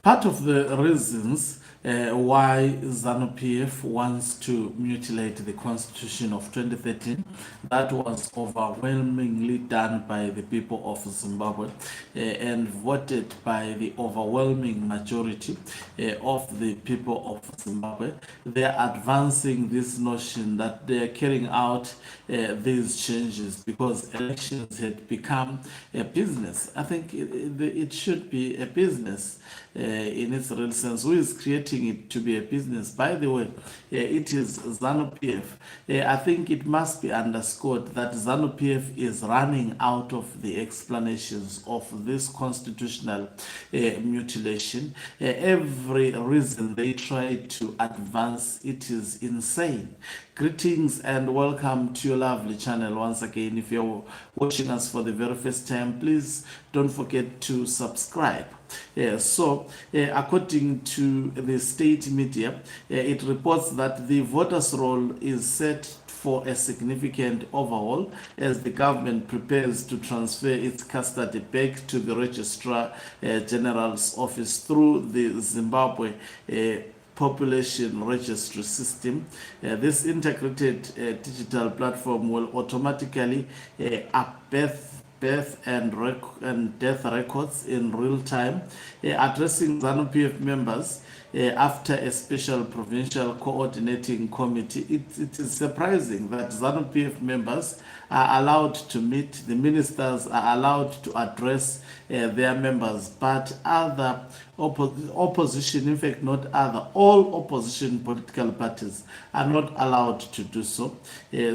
Part of the reasons why ZANU-PF wants to mutilate the constitution of 2013, that was overwhelmingly done by the people of Zimbabwe and voted by the overwhelming majority of the people of Zimbabwe. They are advancing this notion that they are carrying out these changes because elections had become a business. I think it should be a business in its real sense. Who is creating it to be a business? By the way, it is ZANU-PF. I think it must be underscored that ZANU-PF is running out of the explanations of this constitutional mutilation. Every reason they try to advance, it is insane. Greetings and welcome to your lovely channel once again. If you're watching us for the very first time, please don't forget to subscribe. According to the state media, it reports that the voters' roll is set for a significant overhaul as the government prepares to transfer its custody back to the Registrar General's office through the Zimbabwe population registry system. This integrated digital platform will automatically update birth and death records in real time, addressing ZANU-PF members after a special provincial coordinating committee. It is surprising that ZANU-PF members are allowed to meet, the ministers are allowed to address their members, but other opposition, in fact not other, all opposition political parties are not allowed to do so.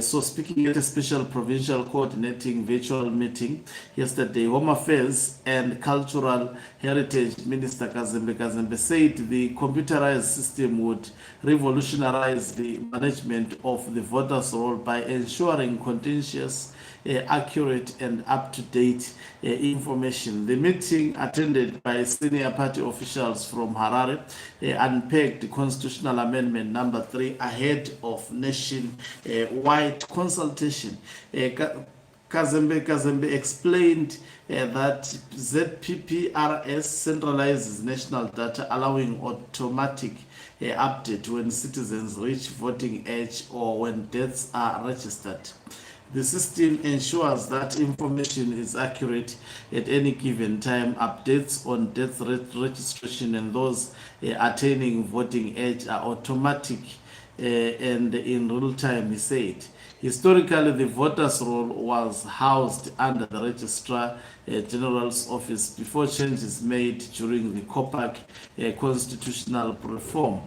So speaking at a special provincial coordinating virtual meeting yesterday, Home Affairs and Cultural Heritage Minister Kazembe said the computerized system would revolutionize the management of the voters' roll by ensuring continuous, accurate and up-to-date information. The meeting, attended by senior party officials from Harare, unpacked constitutional amendment number 3 ahead of nation-wide consultation. Kazembe explained that ZPPRS centralizes national data, allowing automatic update when citizens reach voting age or when deaths are registered. The system ensures that information is accurate at any given time. Updates on death registration and those attaining voting age are automatic and in real time, he said. Historically, the voters' roll was housed under the Registrar General's office before changes made during the COPAC constitutional reform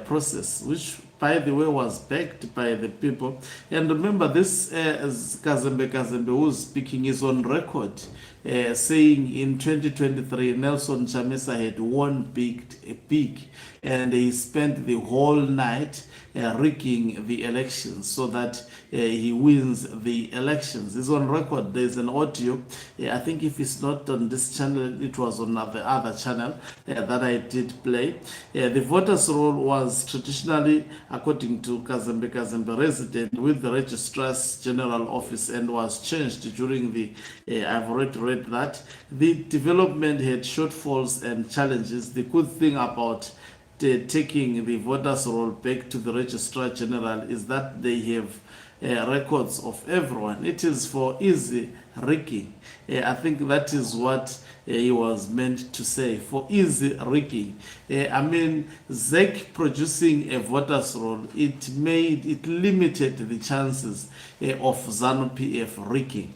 process, which, by the way, was backed by the people. And remember, this Kazembe, who's speaking, is on record saying in 2023, Nelson Chamisa had won big, and he spent the whole night rigging the elections so that he wins the elections. It's on record. There's an audio. I think if it's not on this channel, it was on the other channel that I did play. The voters' roll was traditionally, according to Kazembe, resident with the Registrar's General Office and was changed during the, I've already read that. The development had shortfalls and challenges. The good thing about taking the voters' roll back to the Registrar General is that they have records of everyone. It is for easy rigging. I think that is what he was meant to say, for easy rigging. I mean, ZEC producing a voters' roll, it limited the chances of ZANU-PF rigging.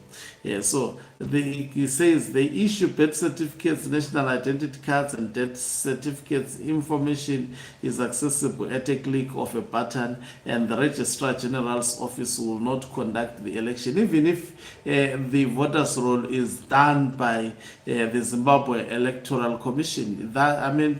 So he says they issue birth certificates, national identity cards, and death certificates. Information is accessible at a click of a button, and the Registrar General's office will not conduct the election, even if the voters' roll is done by the Zimbabwe Electoral Commission. That, I mean,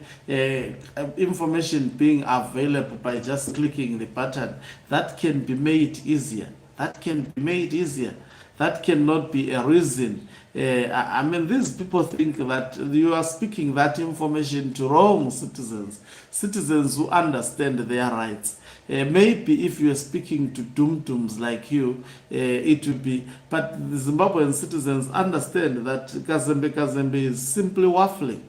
information being available by just clicking the button, that can be made easier. That can be made easier. That cannot be a reason. I mean, these people think that you are speaking that information to wrong citizens who understand their rights. Maybe if you are speaking to dum-dums like you, it would be, but the Zimbabwean citizens understand that Kazembe is simply waffling.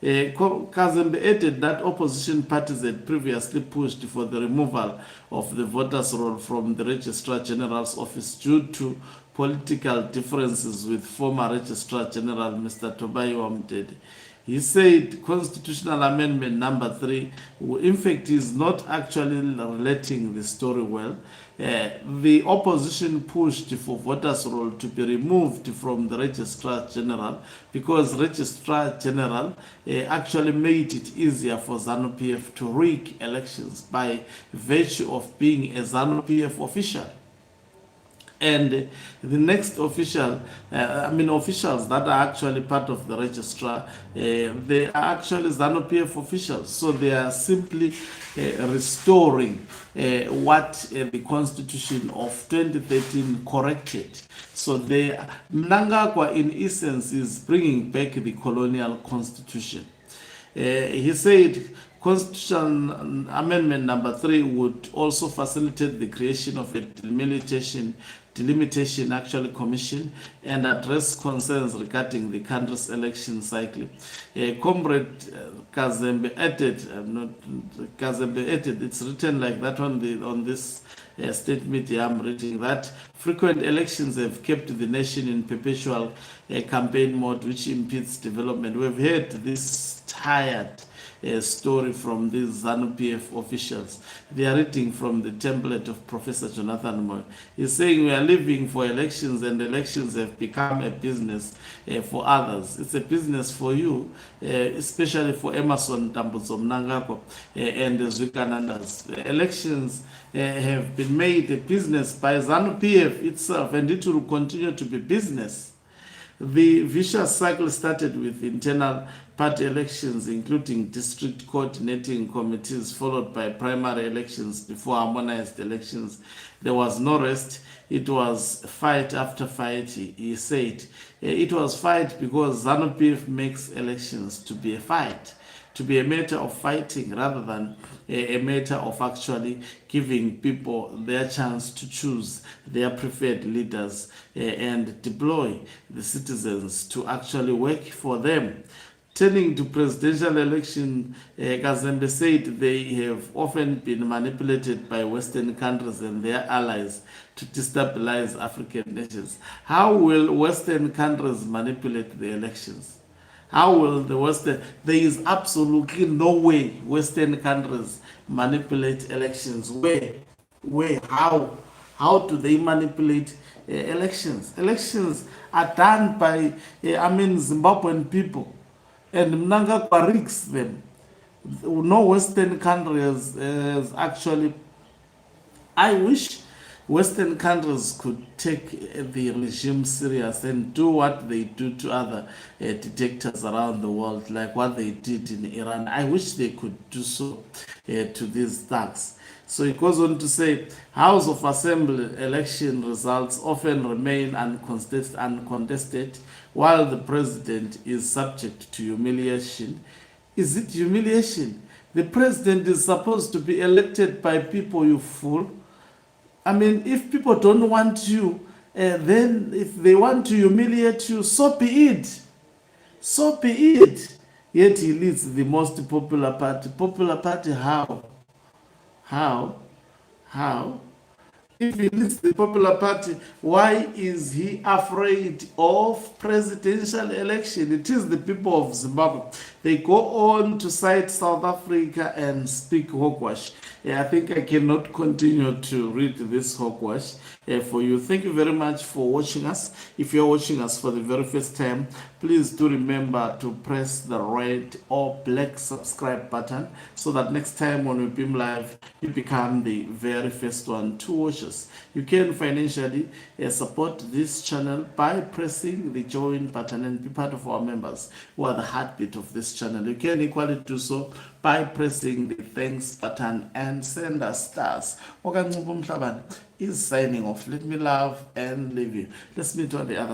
Kazembe added that opposition parties had previously pushed for the removal of the voters' roll from the Registrar General's office due to political differences with former Registrar General Mr. Tobayo Mdede. He said constitutional amendment number 3, in fact, is not actually relating the story well. The opposition pushed for voters' roll to be removed from the Registrar General because Registrar General actually made it easier for ZANU-PF to rig elections by virtue of being a ZANU-PF official. And the next officials that are actually part of the registrar, they are actually ZANU-PF officials. So they are simply restoring what the Constitution of 2013 corrected. So Mnangagwa, in essence, is bringing back the colonial constitution. He said Constitutional Amendment number 3 would also facilitate the creation of a delimitation commission and address concerns regarding the country's election cycle. Comrade Kazembe added, it's written like that on this state media I'm reading, that frequent elections have kept the nation in perpetual campaign mode, which impedes development. We've heard this tired story from these ZANU-PF officials. They are reading from the template of Professor Jonathan Moy. He's saying we are living for elections, and elections have become a business for others. It's a business for you, especially for Emerson Tambuzo Mnangagwa and the Zwikanandas. Elections have been made a business by ZANU-PF itself, and it will continue to be business. The vicious cycle started with internal party elections, including district coordinating committees, followed by primary elections before harmonized elections. There was no rest. It was fight after fight, he said. It was fight because ZANU-PF makes elections to be a fight, to be a matter of fighting rather than a matter of actually giving people their chance to choose their preferred leaders and deploy the citizens to actually work for them. Turning to presidential election, Kazembe said they have often been manipulated by Western countries and their allies to destabilize African nations. How will Western countries manipulate the elections? How will there is absolutely no way Western countries manipulate elections. How do they manipulate elections? Elections are done by, Zimbabwean people, and Mnangagwa rigs them. No Western country has actually. I wish Western countries could take the regime serious and do what they do to other dictators around the world, like what they did in Iran. I wish they could do so to these thugs. So it goes on to say, House of Assembly election results often remain uncontested, while the president is subject to humiliation. Is it humiliation? The president is supposed to be elected by people, you fool. If people don't want you, then if they want to humiliate you, so be it. So be it. Yet he leads the most popular party. Popular party, how? How? If he leads the popular party, why is he afraid of presidential election? It is the people of Zimbabwe. They go on to cite South Africa and speak hogwash. I think I cannot continue to read this hogwash for you. Thank you very much for watching us. If you're watching us for the very first time, please do remember to press the red or black subscribe button so that next time when we beam live, you become the very first one to watch us. You can financially support this channel by pressing the join button and be part of our members who are the heartbeat of this channel. You can equally do so by pressing the thanks button and send us stars. Okanqumbu Mhlabane is signing off. Let me love and leave you. Let's meet on the other